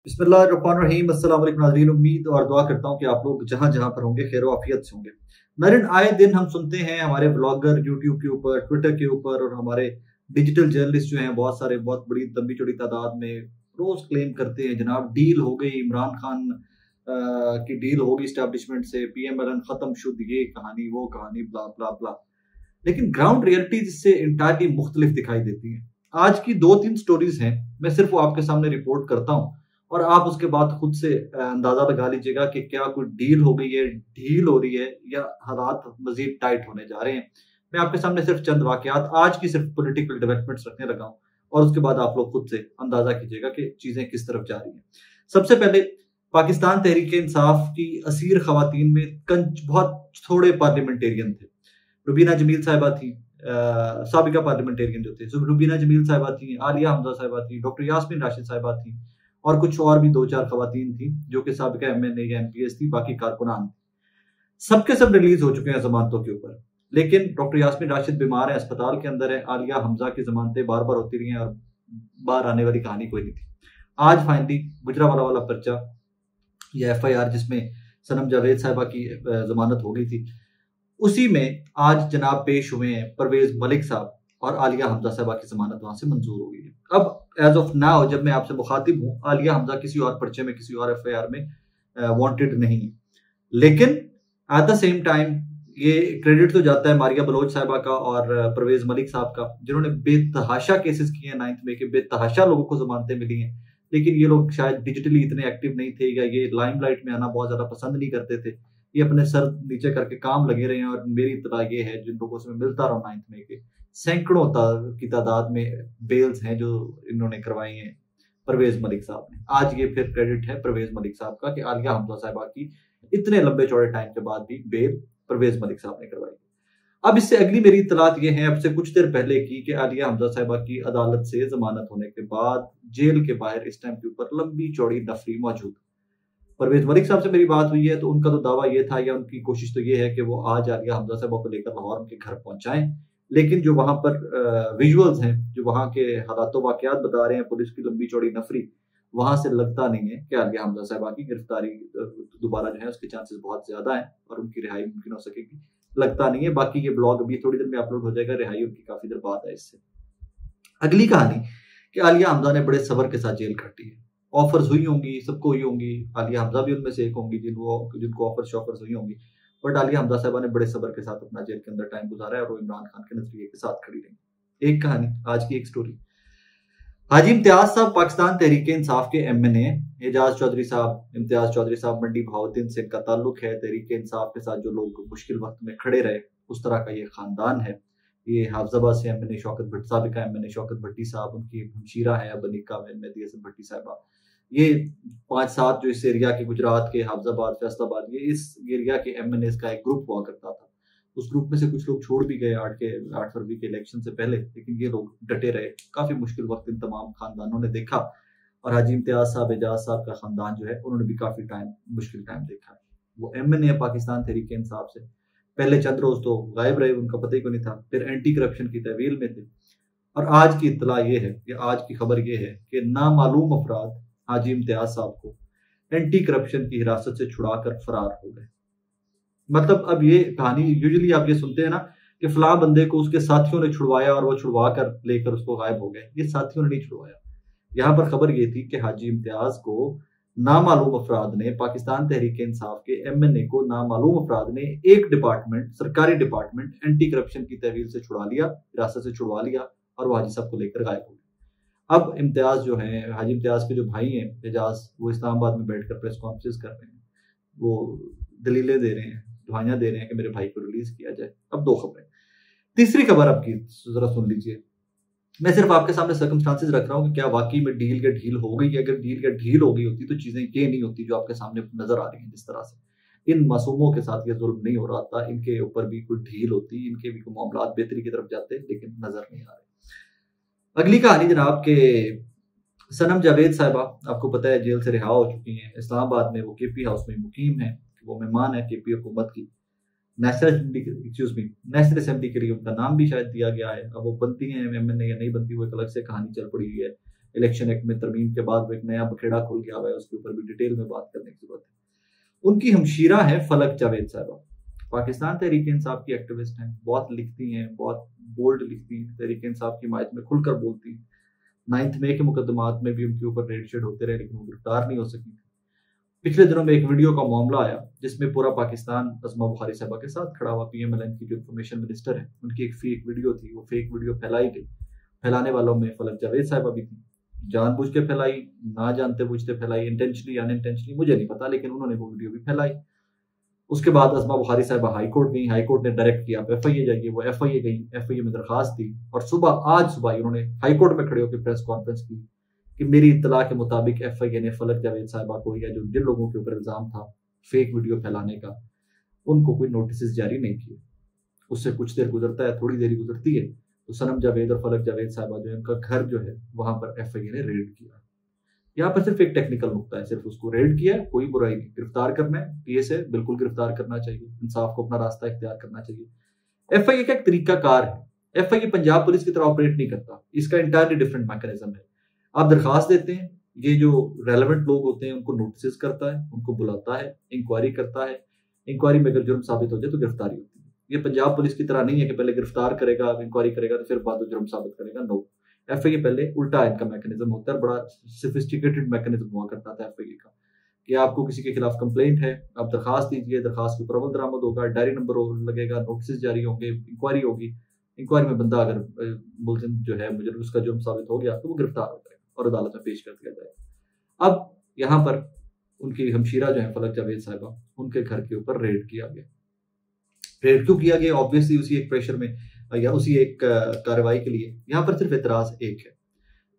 बिस्मिल्लाहिर्रहमानिर्रहीम। अस्सलाम वालेकुम नाज़रीन, उम्मीद और दुआ करता हूँ कि आप लोग जहाँ जहाँ पर होंगे खैर आफियत से होंगे। नाज़रीन, आए दिन हम सुनते हैं हमारे ब्लॉगर यूट्यूब के ऊपर, ट्विटर के ऊपर और हमारे डिजिटल जर्नलिस्ट जो हैं बहुत सारे, बहुत बड़ी लंबी चौड़ी तादाद में रोज क्लेम करते हैं जनाब डील हो गई, इमरान खान की डील होगी इस्टेब्लिशमेंट से, पीएमएलएन खत्म शुद्ध, ये कहानी वो कहानी, ब्ला ब्ला ब्ला। लेकिन ग्राउंड रियलिटी जिससे इंटायरली मुख्तलिफ दिखाई देती है। आज की दो तीन स्टोरीज हैं, मैं सिर्फ वो आपके सामने रिपोर्ट करता हूँ और आप उसके बाद खुद से अंदाजा लगा लीजिएगा कि क्या कोई डील हो गई है, ढील हो रही है या हालात मजीद टाइट होने जा रहे हैं। मैं आपके सामने सिर्फ चंद वाकयात आज की सिर्फ पॉलिटिकल डेवलपमेंट्स रखने लगा हूं और उसके बाद आप लोग खुद से अंदाजा कीजिएगा कि चीजें किस तरफ जा रही हैं। सबसे पहले पाकिस्तान तहरीक इंसाफ की असीर खवातीन में बहुत थोड़े पार्लियामेंटेरियन थे। रुबीना जमील साहिबा थी, साबिका पार्लियामेंटेरियन जो थे, रुबीना जमील साहिबा थी, आलिया हमजा साहिबा थी, डॉक्टर यास्मीन राशिद साहिबा थी और कुछ और भी दो चार खवातीन थी जो कि साबिका एमएनए या एमपीएस थी, बाकी कारकुनान। सबके सब रिलीज हो चुके हैं जमानतों के ऊपर, लेकिन डॉक्टर यास्मीन राशिद बीमार है, अस्पताल के अंदर है। आलिया हमजा की जमानतें बार बार होती रही हैं और बाहर आने वाली कहानी कोई नहीं थी। आज फाइनली गुजरावाला वाला पर्चा या एफआईआर जिसमें सनम जावेद साहिबा की जमानत हो गई थी, उसी में आज जनाब पेश हुए हैं परवेज मलिक साहब और आलिया हमजा साहिबा की जमानत वहां से मंजूर हो गई है। अब एज ऑफ नाउ जब मैं आपसे मुखातिब हूं, आलिया हमजा किसी और पर्चे में, किसी और एफआईआर में वांटेड नहीं है, लेकिन एट द सेम टाइम ये क्रेडिट तो जाता है मारिया बलोच साहिबा का और परवेज मलिक साहब का, जिन्होंने बेतहाशा केसेस किए हैं 9th में के, बेतहाशा लोगों को जमानतें मिली हैं। लेकिन ये लोग शायद डिजिटली इतने एक्टिव नहीं थे या ये लाइमलाइट में आना बहुत ज्यादा पसंद नहीं करते थे, ये अपने सर नीचे करके काम लगे रहे हैं। और मेरी इत्तला ये है, जिन लोगों से मैं मिलता रहा 9th में के, सैकड़ों की तादाद में बेल्स हैं जो इन्होंने करवाई हैं परवेज मलिक साहब ने। आज ये फिर क्रेडिट है परवेज मलिक साहब का कि आलिया हमजा साहिबा की इतने लंबे चौड़े टाइम के बाद भी बेल परवेज मलिक साहब ने करवाई। अब इससे अगली मेरी इत्तलात ये है, अब से कुछ देर पहले की, कि आलिया हमजा साहिबा की अदालत से जमानत होने के बाद जेल के बाहर इस टाइम के ऊपर लंबी चौड़ी नफरी मौजूद। परवेज मलिक साहब से मेरी बात हुई है तो उनका तो दावा ये था या उनकी कोशिश तो ये है कि वो आज आलिया हमजा साहिबा को लेकर लाहौर उनके घर पहुंचाएं। लेकिन जो वहां पर विजुअल्स हैं, जो वहां के हालातों वाकयात बता रहे हैं, पुलिस की लंबी चौड़ी नफरी, वहां से लगता नहीं है कि आलिया हमजा साहिबा की गिरफ्तारी दोबारा जो है उसके चांसेस बहुत ज्यादा हैं और उनकी रिहाई मुमकिन हो सकेगी, लगता नहीं है। बाकी ये ब्लॉग अभी थोड़ी देर में अपलोड हो जाएगा, रिहाई उनकी काफी देर बाद है। इससे अगली कहानी कि आलिया हमजा ने बड़े सबर के साथ जेल काटी है। ऑफर्स हुई होंगी, सबको हुई होंगी, आलिया हमजा भी उनमें से एक होंगी जिनको ऑफर्स हुई होंगी, बट आलिया हमजा साहिबा ने बड़े सबर के साथ अपना जेल के अंदर टाइम गुजारा है और वो इमरान खान के नजरिए के साथ खड़ी रही। एक कहानी, आज की एक स्टोरी। हाजी इम्तियाज साहब पाकिस्तान तहरीक इंसाफ के एमएनए, एजाज चौधरी साहब, इम्तियाज चौधरी साहब मंडी बहाउद्दीन से इनका ताल्लुक है। तहरीक इंसाफ के साथ जो लोग मुश्किल वक्त में खड़े रहे, उस तरह का ये खानदान है। ये हाफजाबाद से एमएनए शौकत भट्टी, साबिका एमएनए शौकत भट्टी साहब, उनकी हमशीरा है बनीका में मेहदी हसन भट्टी साहबा। ये 5-7 जो इस एरिया के, गुजरात के हाफजाबाद, फैसलाबाद, ये इस एरिया के एमएनए का एक ग्रुप हुआ करता था। उस ग्रुप में से कुछ लोग छोड़ भी गए 8 फरवरी के इलेक्शन से पहले, लेकिन ये लोग डटे रहे। काफी मुश्किल वक्त इन तमाम खानदानों ने देखा और हाजी इम्तियाज साहब, एजाज साहब का खानदान जो है उन्होंने भी काफी मुश्किल टाइम देखा है। वो एमएनए पाकिस्तान तहरीक इंसाफ से पहले चंद रोज तो गायब रहे, उनका पता ही को नहीं था, फिर एंटी करप्शन की तहवील में थे। और आज की इत्तला ये है, कि आज की खबर ये है कि नामालूम अफराद हाजी इम्तियाज साहब को एंटी करप्शन की हिरासत से छुड़ाकर फरार हो गए। मतलब अब ये कहानी, यूजुअली आप ये सुनते हैं ना कि फलां बंदे को उसके साथियों ने छुड़वाया और वो छुड़वा कर लेकर उसको गायब हो गए, ये साथियों ने नहीं छुड़वाया। यहाँ पर खबर ये थी कि हाजी इम्तियाज को नामालूम अफराद ने, पाकिस्तान तहरीक इंसाफ के एमएनए को नामालूम अफराद ने एक डिपार्टमेंट, सरकारी डिपार्टमेंट एंटी करप्शन की तहवील से छुड़ा लिया, हिरासत से छुड़वा लिया और वो हाजी साहब को लेकर गायब हो गए। अब इम्तियाज जो है, हाजी इम्तियाज के जो भाई हैं एजाज, वो इस्लामाबाद में बैठकर प्रेस कॉन्फ्रेंस कर रहे हैं, वो दलीलें दे रहे हैं, दुहाइयां दे रहे हैं कि मेरे भाई को रिलीज किया जाए। अब दो खबरें। तीसरी खबर आपकी जरा सुन लीजिए। मैं सिर्फ आपके सामने सर्कमस्टांसेस रख रहा हूं कि क्या वाकई में डील या ढील हो गई। अगर डील या ढील हो गई होती तो चीजें ये नहीं होती जो आपके सामने नजर आ रही हैं। जिस तरह से इन मासूमों के साथ ये जुल्म नहीं हो रहा था, इनके ऊपर भी कोई ढील होती, इनके भी कोई मामला बेहतरी की तरफ जाते, लेकिन नजर नहीं आ रहे। अगली कहानी जनाब के सनम जावेद साहिबा, आपको पता है जेल से रिहा हो चुकी हैं। इस्लामाबाद में वो केपी हाउस में मुकीम है, वो मेहमान है केपी हुकूमत की। नेशनल असेंबली के लिए उनका नाम भी शायद दिया गया है। अब वो बनती हैं एमएनए या नहीं बनती, वो एक अलग से कहानी चल पड़ी हुई है। इलेक्शन एक्ट में तरमीम के बाद एक नया बखेड़ा खुल गया हुआ है, उसके ऊपर भी डिटेल में बात करने की जरूरत है। उनकी हमशीरा है फलक जावेद साहबा, पाकिस्तान तहरीक इंसाफ की एक्टिविस्ट हैं, बहुत लिखती हैं, बहुत बोल्ड लिखती हैं, तहरीक इंसाफ की हिमायत में खुलकर बोलती हैं। 9 मई के मुकदमात में भी उनके ऊपर रेड शेड होते रहे, लेकिन वो गिरफ्तार नहीं हो सकी। पिछले दिनों में एक वीडियो का मामला आया जिसमें पूरा पाकिस्तान अज़मा बुखारी साहबा के साथ खड़ा हुआ, PMLN की जो इंफॉर्मेशन मिनिस्टर है, उनकी एक फेक वीडियो थी, वो फेक वीडियो फैलाई गई। फैलाने वालों में फलक जावेद साहबा भी थी, जानबूझ के फैलाई, ना जानते बूझते फैलाई, इंटेंशनली अनइंटेंशनली मुझे नहीं पता, लेकिन उन्होंने वो वीडियो भी फैलाई। उसके बाद अज़मा बुखारी साहबा हाई कोर्ट गई, हाई कोर्ट ने डायरेक्ट किया आप FIA जाइए, वो FIA गई, FIA में दरखास्त दी, और आज सुबह उन्होंने हाई कोर्ट में खड़े होकर प्रेस कॉन्फ्रेंस की कि मेरी इत्तला के मुताबिक FIA ने फलक जावेद साहिबा को, या जो जिन लोगों के ऊपर इल्जाम था फेक वीडियो फैलाने का, उनको कोई नोटिस जारी नहीं किए। उससे कुछ देर गुजरता है, थोड़ी देरी गुजरती है, तो सनम जावेद और फलक जावेद साहिबा जो है, उनका घर जो है वहां पर FIA ने रेड किया। यहाँ पर सिर्फ एक टेक्निकल नुकता है, सिर्फ उसको रेड किया, कोई बुराई नहीं, गिरफ्तार करना है, केस है, बिल्कुल गिरफ्तार करना चाहिए, इंसाफ को अपना रास्ता इख्तियार करना चाहिए। FIA का एक तरीका कार है, FIA पंजाब पुलिस की तरह ऑपरेट नहीं करता, इसका इंटायरली डिफरेंट मैकेनिज्म है। आप दरखास्त देते हैं, ये जो रेलेवेंट लोग होते हैं उनको नोटिस करता है, उनको बुलाता है, इंक्वायरी करता है, इंक्वायरी में अगर जुर्म साबित हो जाए तो गिरफ्तारी होती है। ये पंजाब पुलिस की तरह नहीं है कि पहले गिरफ्तार करेगा, इंक्वायरी करेगा, तो फिर बाद में जुर्म साबित करेगा। नो, FIA पहले उल्टा इनका मैकेनिज्म होता है, बड़ा सोफिस्टिकेटेड मैकेनिज्म हुआ करता था FIA का, कि आपको किसी के खिलाफ कंप्लेंट है, आप दरखास्त दीजिए, दरखास्त के ऊपर अमल दरामद होगा, डायरी नंबर लगेगा, नोटिस जारी होंगे, इंक्वायरी होगी, इंक्वायरी में बंदा अगर मुलजिम जो है मुझे उसका जुर्म साबित हो गया तो वो गिरफ्तार हो जाएगा और अदालत में पेश कर दिया जाएगा। अब यहाँ पर उनकी हमशीरा जो है फलक जावेद साहिबा, उनके घर के ऊपर रेड किया गया। रेड क्यों किया गया? ऑब्वियसली उसी एक प्रेशर में या उसी एक कार्रवाई के लिए। यहाँ पर सिर्फ एतराज एक है,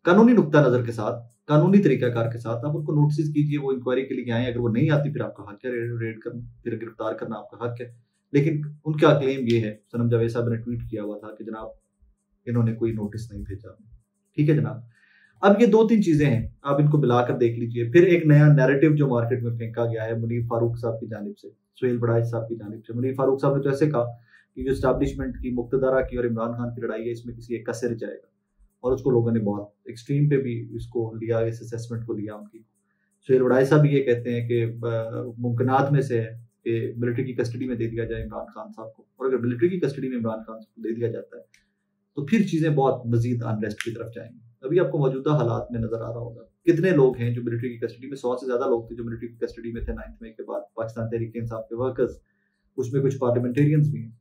कानूनी नुक्ता नजर के साथ, कानूनी तरीकाकार के साथ आप उनको नोटिस कीजिए, वो इंक्वायरी के लिए आए, अगर वो नहीं आती फिर आपका हक है रेड करना, फिर गिरफ्तार करना आपका हक है। लेकिन उनका क्लेम ये है, सनम जावेद साहब ने ट्वीट किया हुआ था कि जनाब इन्होंने कोई नोटिस नहीं भेजा। ठीक है जनाब, अब ये 2-3 चीजें हैं, आप इनको मिलाकर देख लीजिए। फिर एक नया नैरेटिव जो मार्केट में फेंका गया है मुनीर फारूक साहब की जानिब से, सुहेल बड़ाइच साहब की जानिब से। मुनीर फारूक साहब ने तो ऐसे कहा कि जो एस्टैब्लिशमेंट की, मुक्तदारा की और इमरान खान की लड़ाई है, इसमें किसी एक का सिर जाएगा, और उसको लोगों ने बहुत एक्सट्रीम पे भी इसको लिया, इस असेसमेंट को लिया उनकी। सुहेल बड़ाइच साहब ये कहते हैं कि मुमकिनात में से है कि मिलिट्री की कस्टडी में दे दिया जाए इमरान खान साहब को, और अगर मिलिट्री की कस्टडी में इमरान खान को दे दिया जाता है तो फिर चीजें बहुत मजीद अनरेस्ट की तरफ जाएंगी। अभी आपको मौजूदा हालात में नजर आ रहा होगा कितने लोग हैं जो मिलिट्री की कस्टडी में, 100 से ज्यादा लोग थे जो मिलिट्री की कस्टडी में थे 9 मई के बाद, पाकिस्तान तहरीक इंसाफ के वर्कर्स, उसमें कुछ पार्लियामेंटेरियंस भी हैं।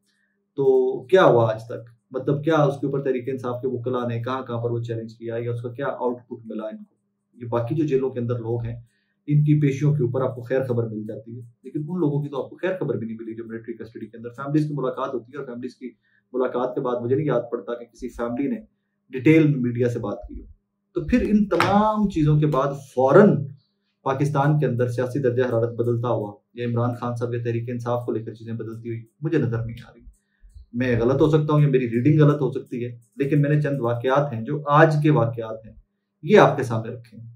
तो क्या हुआ आज तक, मतलब क्या उसके ऊपर तहरीक इंसाफ के वकला ने कहाँ पर वो चैलेंज किया, या उसका क्या आउटपुट मिला इनको? ये बाकी जो जेलों के अंदर लोग हैं, इनकी पेशियों के ऊपर आपको खैर खबर मिल जाती है, लेकिन उन लोगों की तो आपको खैर खबर भी नहीं मिली जो मिलिट्री कस्टडी के अंदर। फैमिलीज की मुलाकात होती है, और फैमिलीज की मुलाकात के बाद मुझे नहीं याद पड़ता कि किसी फैमिली ने डिटेल मीडिया से बात की हो। तो फिर इन तमाम चीजों के बाद फौरन पाकिस्तान के अंदर सियासी दर्जा हरारत बदलता हुआ, या इमरान खान साहब के तहरीक इंसाफ को लेकर चीजें बदलती हुई मुझे नजर नहीं आ रही। मैं गलत हो सकता हूँ या मेरी रीडिंग गलत हो सकती है, लेकिन मैंने चंद वाकयात हैं जो आज के वाकयात हैं ये आपके सामने रखे हैं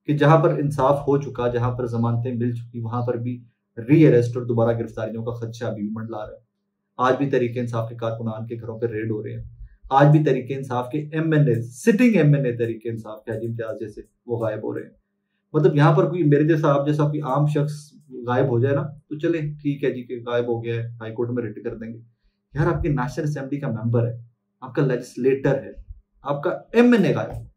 कि जहां पर इंसाफ हो चुका, जहां पर जमानतें मिल चुकी, वहां पर भी री अरेस्ट और दोबारा गिरफ्तारियों का खदशा अभी भी मंडला रहा है। आज भी तहरीक इंसाफ के कारकुनान के घरों पर रेड हो रहे हैं, आज भी तहरीक इंसाफ के MNA, sitting MNA Tehreek Insaf के हाजी इम्तियाज जैसे वो गायब हो रहे हैं। मतलब यहाँ पर कोई मेरे जैसा, आप जैसा कोई आम शख्स गायब हो जाए ना तो चले ठीक है जी कि गायब हो गया है, हाईकोर्ट में रिट कर देंगे। यार आपकी नेशनल असेंबली का मेंबर है, आपका लेजिस्लेटर है, आपका MNA गायब,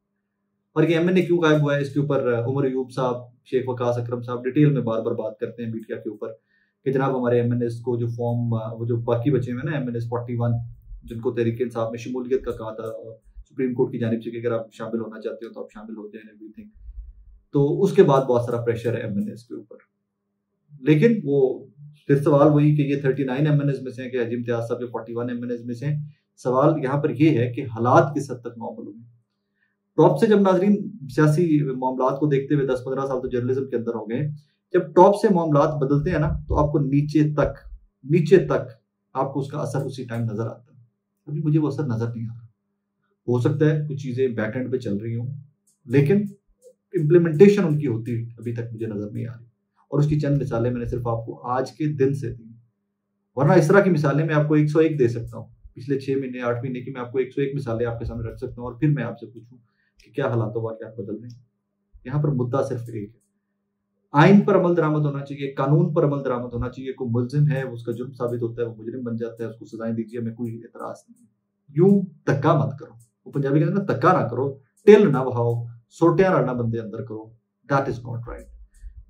और ये MNA क्यों गायब हुआ है इसके ऊपर उमर अयूब साहब, शेख वकास अकरम साहब डिटेल में बार बार बात करते हैं मीडिया के ऊपर कि जनाब हमारे MNAs को जो फॉर्म, वो जो बाकी बचे हुए ना MNAs 41 जिनको तहरीक इंसाफ में शमूलियत का कहा था सुप्रीम कोर्ट की जानिब से कि अगर आप शामिल होना चाहते हो तो आप शामिल हो जाए एवरीथिंग, तो उसके बाद बहुत सारा प्रेशर है MNAs के ऊपर। लेकिन वो फिर सवाल वही कि ये 39 MNAs में से हैं कि हाजी इम्तियाज साहब के 41 MNAs में से। सवाल यहाँ पर ये है कि हालात किस हद तक नॉर्मल हुए। टॉप से जब नाजरीन सियासी मामलात को देखते हुए 10-15 साल तो जर्नलिज्म के अंदर हो गए, जब टॉप से मामलात बदलते हैं ना तो आपको नीचे तक आपको उसका असर उसी टाइम नजर आता है। अभी मुझे वो असर नजर नहीं आ रहा। हो सकता है कुछ चीजें बैक एंड पे चल रही हों, लेकिन इम्प्लीमेंटेशन उनकी होती अभी तक मुझे नजर नहीं आ रही। और उसकी चंद मिसालें मैंने सिर्फ आपको आज के दिन से दी, वरना इस तरह की मिसालें मैं आपको 101 दे सकता हूँ। पिछले 6 महीने 8 महीने की मैं आपको 101 मिसालें आपके सामने रख सकता हूँ, और फिर मैं आपसे पूछूं कि क्या हालात वाक़यात बदल रहे हैं। यहाँ पर मुद्दा सिर्फ एक है, आइन पर अमल दरामद होना चाहिए, कानून पर अमल दरामद होना चाहिए। कोई मुल्जिम है, उसका जुर्म साबित होता है, वो मुजरिम बन जाता है, उसको सजाएं दीजिए, हमें कोई एतराज नहीं है। यूं धक्का मत करो, वो पंजाबी कहते हैं ना, धक्का ना करो, टिल ना बहाओ, सोटियां ना बंदे अंदर करो, दैट इज नॉट राइट।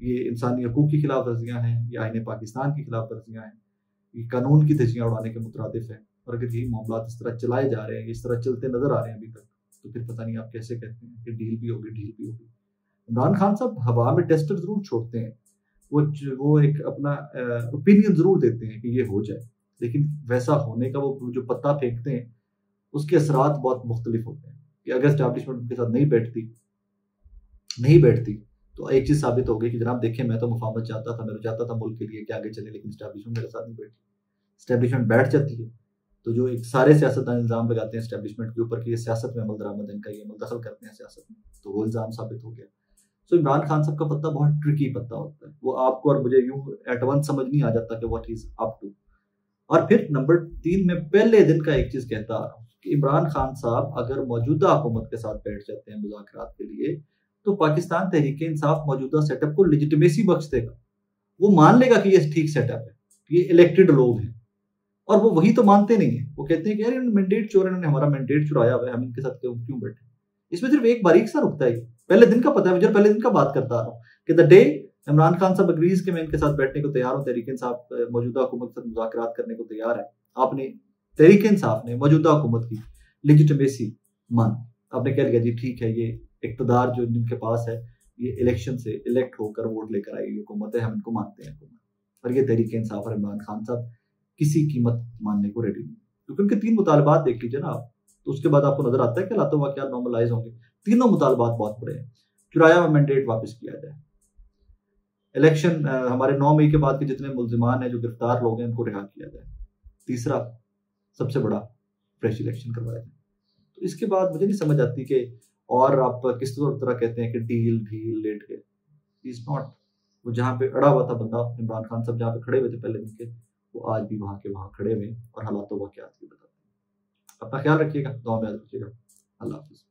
ये इंसानी हकूक की खिलाफ वर्जियां हैं, ये आइन पाकिस्तान की खिलाफ वर्जियां हैं, ये कानून की धज्जियां उड़ाने के मुतरादिफ है। और अगर यही मामला इस तरह चलाए जा रहे हैं, इस तरह चलते नजर आ रहे हैं अभी तक, तो फिर पता नहीं आप कैसे कहते हैं कि डील भी होगी, डील भी होगी। इमरान खान साहब हवा में टेस्टर जरूर छोड़ते हैं, वो एक अपना ओपिनियन जरूर देते हैं कि ये हो जाए, लेकिन वैसा होने का वो जो पत्ता फेंकते हैं उसके असरात बहुत मुख्तलिफ होते हैं। कि अगर एस्टैब्लिशमेंट उनके साथ नहीं बैठती तो एक चीज साबित हो गई कि जनाब देखिए, मैं तो मुफाहमत चाहता था, मैं तो चाहता था मुल्क के लिए कि आगे चले, लेकिन एस्टैब्लिशमेंट मेरे साथ नहीं बैठी। एस्टैब्लिशमेंट बैठ जाती है तो जो एक सारे सियासतदान इल्जाम लगाते हैं एस्टैब्लिशमेंट के ऊपर कि ये सियासत में अमल दरामद इनका, ये अमल दखल करते हैं सियासत में, तो वो इल्जाम साबित हो गया। सो इमरान खान साहब का पत्ता बहुत ट्रिकी पत्ता होता है, वो आपको और मुझे यूं एट वंस समझ नहीं आ जाता कि व्हाट इज अप टू। और फिर नंबर 3 में पहले दिन का एक चीज कहता आ रहा हूं कि इमरान खान साहब अगर मौजूदा हुकूमत के साथ बैठ जाते हैं मुज़ाकरात के लिए, तो पाकिस्तान तहरीक इंसाफ मौजूदा सेटअप को लेजिटिमेसी बख्श देगा। वो मान लेगा कि ये ठीक सेटअप है, ये इलेक्टेड लोग हैं, और वो वही तो मानते नहीं है। वो कहते हैं कि यार मैंडेट चोर, इन्होंने हमारा मैंडेट चुराया हुआ है, हम इनके साथ क्यों बैठे। इसमें सिर्फ एक बारीक सा नुकता है, पहले दिन का पता है मुझे, पहले दिन का बात करता आ रहा हूँ कि द डे इमरान खान साहब अग्रीज के मैं इनके साथ बैठने को तैयार हूँ, तहरीक इंसाफ मौजूदा हुकूमत के साथ मुज़ाकरात करने को तैयार है, आपने तहरीक इंसाफ ने मौजूदा हुकूमत की लेजिटिमेसी मान, आपने कह लिया जी ठीक है, ये इक़्तिदार जो इनके पास है, ये इलेक्शन से इलेक्ट होकर वोट लेकर आई हुकूमत है, हम इनको मानते हैं हुकूमत। और ये तहरीक इंसाफ और इमरान खान साहब किसी कीमत मानने को रेडी नहीं, क्योंकि उनके 3 मुतालबात देख लीजिए ना आप, तो उसके बाद आपको नजर आता है कि हालात वाक़यात नॉर्मलाइज होंगे। तीनों मुतालबात बहुत बड़े हैं। चुराया हुआ मैंडेट वापस किया जाए, इलेक्शन हमारे 9 मई के बाद के जितने मुल्जिमान हैं, जो गिरफ्तार लोग हैं, उनको रिहा किया जाए। तीसरा सबसे बड़ा, फ्रेश इलेक्शन करवाया जाए। तो इसके बाद मुझे नहीं समझ आती कि और आप किस तरह कहते हैं कि डील लेट गए, इज नॉट। वो जहाँ पे अड़ा हुआ था बंदा इमरान खान साहब, जहाँ पे खड़े हुए थे पहले दिन के, वो आज भी वहां के वहां खड़े हुए और हालात वाक़यात की बताते हैं। अपना ख्याल रखिएगा, दुआ में याद रखिएगा। अल्लाह हाफ़िज़।